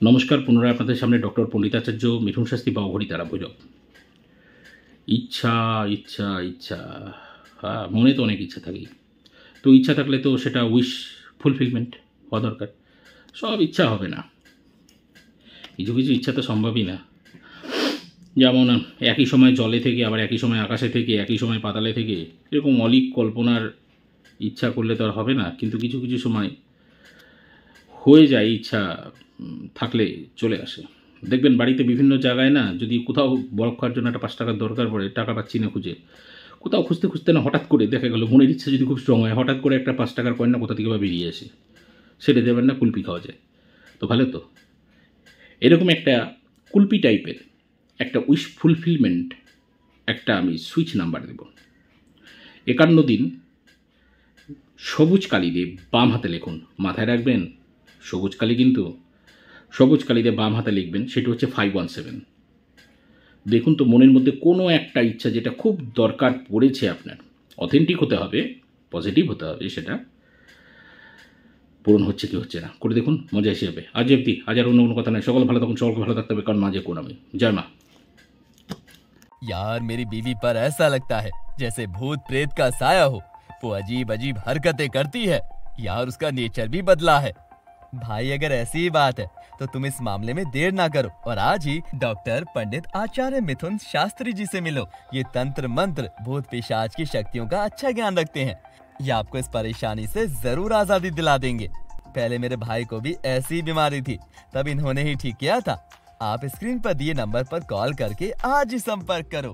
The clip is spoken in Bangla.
নমস্কার, পুনরায় আপনাদের সামনে ডক্টর পণ্ডিতাচার্য মিঠুন শাস্ত্রী বা অঘরী তারা ভৈরব। ইচ্ছা ইচ্ছা ইচ্ছা, হ্যাঁ, মনে তো অনেক ইচ্ছা থাকে। তো ইচ্ছা থাকলে তো সেটা উইশ ফুলফিলমেন্ট হওয়া দরকার। সব ইচ্ছা হবে না, কিছু কিছু ইচ্ছা তো সম্ভবই না। যেমন একই সময় জলে থেকে, আবার একই সময় আকাশে থেকে, একই সময় পাতালে থেকে, এরকম অলীক কল্পনার ইচ্ছা করলে তো আর হবে না। কিন্তু কিছু কিছু সময় হয়ে যায়, ইচ্ছা থাকলে চলে আসে। দেখবেন বাড়িতে বিভিন্ন জায়গায় না, যদি কোথাও বরফ খাওয়ার জন্য একটা 5 টাকার দরকার পড়ে, টাকা পাচ্ছি না খুঁজে, কোথাও খুঁজতে খুঁজতে না হঠাৎ করে দেখা গেল মনের ইচ্ছা যদি খুব স্ট্রং হয়, হঠাৎ করে একটা 5 টাকার কয়েন না কোথা থেকে বা বেরিয়ে আসে, সেটা দেবেন না, কুলপি খাওয়া যায়। তো ভালো তো। এরকম একটা কুলপি টাইপের একটা উইশ ফুলফিলমেন্ট একটা আমি সুইচ নাম্বার দেব। 51 দিন সবুজ কালি দিয়ে বাম হাতে লিখুন, মাথায় রাখবেন সবুজ কালি, কিন্তু সবুজ কালি দিয়ে বাম হাতে লিখবেন, সেটা হচ্ছে 517। দেখুন তো মনের মধ্যে কোনো একটা ইচ্ছা যেটা খুব দরকার পড়েছে আপনার, অথেন্টিক হতে হবে, পজিটিভ হতে হবে, সেটা পূরণ হচ্ছে কি হচ্ছে না, করে দেখুন, মজা এসে যাবে। আজ অব্দি, আজ আর অন্য কোনো কথা নাই। সকল ভালো থাকুন, সকলকে ভালো থাকতে হবে, কারণ মাঝে কোন আমি। জয় মা। यार मेरी बीवी पर ऐसा लगता है जैसे भूत प्रेत का साया हो। वो अजीब अजीब हरकतें करती है। यार उसका नेचर भी बदला है। भाई अगर ऐसी ही बात है तो तुम इस मामले में देर ना करो और आज ही डॉक्टर पंडित आचार्य मिथुन शास्त्री जी से मिलो। ये तंत्र मंत्र भूत पिशाच की शक्तियों का अच्छा ज्ञान रखते हैं। ये आपको इस परेशानी से जरूर आजादी दिला देंगे। पहले मेरे भाई को भी ऐसी ही बीमारी थी, तब इन्होंने ही ठीक किया था। आप स्क्रीन पर दिए नंबर पर कॉल करके आज ही संपर्क करो।